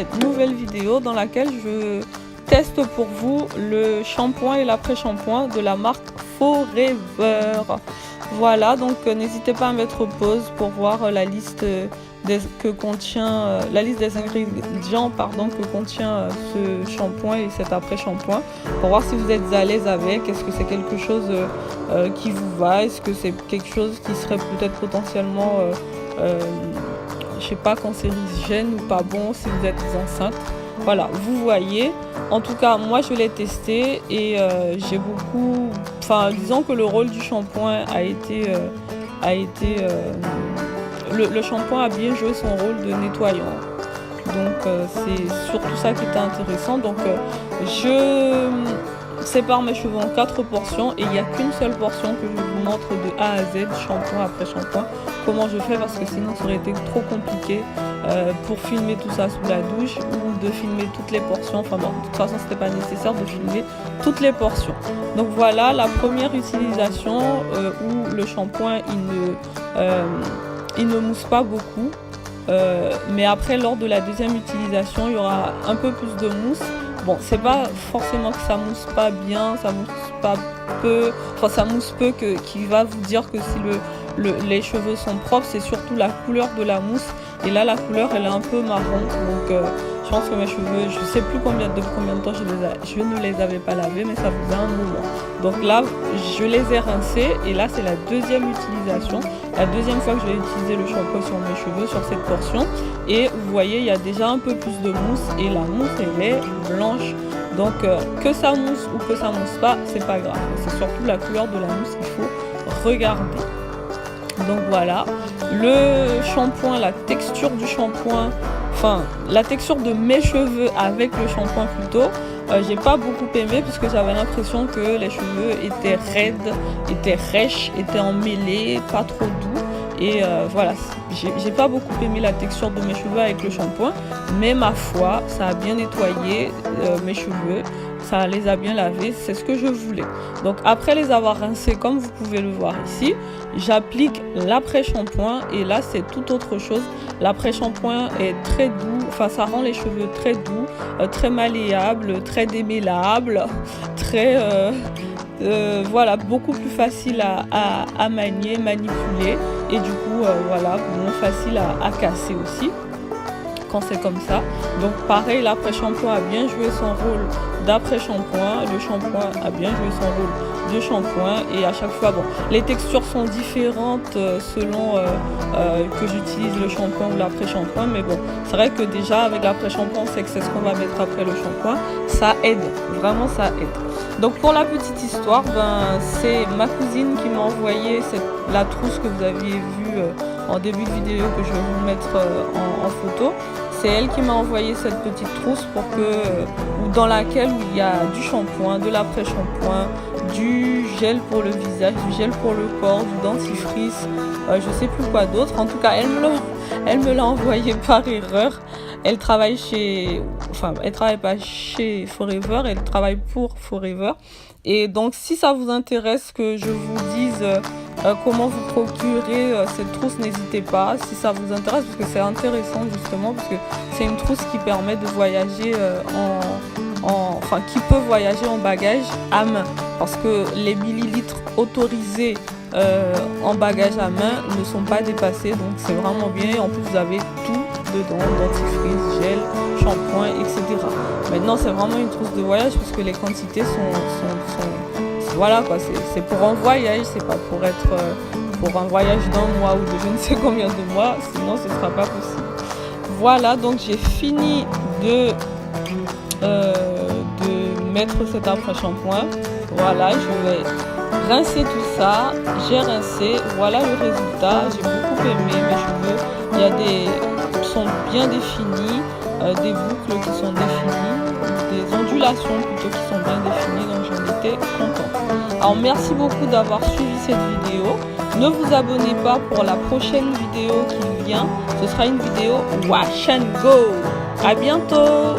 cette nouvelle vidéo dans laquelle je teste pour vous le shampoing et l'après-shampoing de la marque Forever. Voilà, donc n'hésitez pas à mettre pause pour voir la liste la liste des ingrédients que contient ce shampoing et cet après-shampoing, pour voir si vous êtes à l'aise avec. Est-ce que c'est quelque chose qui vous va? Est-ce que c'est quelque chose qui serait peut-être potentiellement je sais pas, cancérigène ou pas bon si vous êtes enceinte? Voilà, vous voyez. En tout cas, moi je l'ai testé et j'ai beaucoup... Enfin, disons que le rôle du shampoing le shampoing a bien joué son rôle de nettoyant. Donc c'est surtout ça qui était intéressant. Donc je sépare mes cheveux en 4 portions et il n'y a qu'une seule portion que je vous montre de A à Z, shampoing après shampoing, comment je fais, parce que sinon ça aurait été trop compliqué pour filmer tout ça sous la douche ou de filmer toutes les portions. Enfin non, de toute façon c'était pas nécessaire de filmer toutes les portions. Donc voilà la première utilisation où le shampoing il ne mousse pas beaucoup, mais après lors de la deuxième utilisation il y aura un peu plus de mousse. Bon, c'est pas forcément que ça mousse pas bien, ça mousse pas peu, enfin ça mousse peu qui va vous dire que si les cheveux sont propres, c'est surtout la couleur de la mousse. Et là la couleur elle est un peu marron, donc je pense que mes cheveux, je sais plus combien de temps je ne les avais pas lavés, mais ça faisait un moment. Donc là je les ai rincés et là c'est la deuxième utilisation, la deuxième fois que je vais utiliser le shampoing sur mes cheveux, sur cette portion. Et vous voyez il y a déjà un peu plus de mousse et la mousse elle est blanche. Donc que ça mousse ou que ça mousse pas, c'est pas grave, c'est surtout la couleur de la mousse qu'il faut regarder. Donc voilà, le shampoing, la texture du shampoing, enfin la texture de mes cheveux avec le shampoing plutôt, j'ai pas beaucoup aimé puisque j'avais l'impression que les cheveux étaient raides, étaient rêches, étaient emmêlés, pas trop doux. Et voilà, j'ai pas beaucoup aimé la texture de mes cheveux avec le shampoing, mais ma foi, ça a bien nettoyé mes cheveux, ça les a bien lavés, c'est ce que je voulais. Donc après les avoir rincés, comme vous pouvez le voir ici, j'applique l'après-shampoing et là c'est tout autre chose. L'après-shampoing est très doux, enfin ça rend les cheveux très doux, très malléables, très démêlables, très... voilà, beaucoup plus facile à manier, manipuler, et du coup voilà, moins facile à casser aussi quand c'est comme ça. Donc pareil, l'après-shampoing a bien joué son rôle d'après-shampoing, le shampoing a bien joué son rôle de shampoing, et à chaque fois, bon, les textures sont différentes selon que j'utilise le shampoing ou l'après-shampoing, mais bon, c'est vrai que déjà avec l'après-shampoing, c'est que c'est ce qu'on va mettre après le shampoing, ça aide, vraiment ça aide. Donc pour la petite histoire, c'est ma cousine qui m'a envoyé la trousse que vous aviez vue en début de vidéo, que je vais vous mettre en photo. C'est elle qui m'a envoyé cette petite trousse dans laquelle il y a du shampoing, de l'après-shampoing, du gel pour le visage, du gel pour le corps, du dentifrice, je sais plus quoi d'autre. En tout cas, elle me l'a envoyé par erreur. Elle travaille elle travaille pas chez Forever, elle travaille pour Forever. Et donc, si ça vous intéresse que je vous dise comment vous procurer cette trousse, n'hésitez pas, si ça vous intéresse, parce que c'est intéressant justement, parce que c'est une trousse qui permet de voyager qui peut voyager en bagage à main, parce que les millilitres autorisés en bagage à main ne sont pas dépassés, donc c'est vraiment bien. En plus vous avez tout dedans, dentifrice, gel, shampoing, etc. Maintenant c'est vraiment une trousse de voyage parce que les quantités sont voilà quoi, c'est pour un voyage, c'est pas pour être pour un voyage d'un mois ou de je ne sais combien de mois, sinon ce sera pas possible. Voilà, donc j'ai fini de mettre cet après-shampoing. Voilà, je vais rincer tout ça, j'ai rincé, voilà le résultat. J'ai beaucoup aimé mes cheveux, il y a qui sont bien définis, des boucles qui sont définies, des ondulations plutôt qui sont bien définies, donc j'en étais contente. Alors merci beaucoup d'avoir suivi cette vidéo. Ne vous abonnez pas pour la prochaine vidéo qui vient, ce sera une vidéo Wash and Go. À bientôt.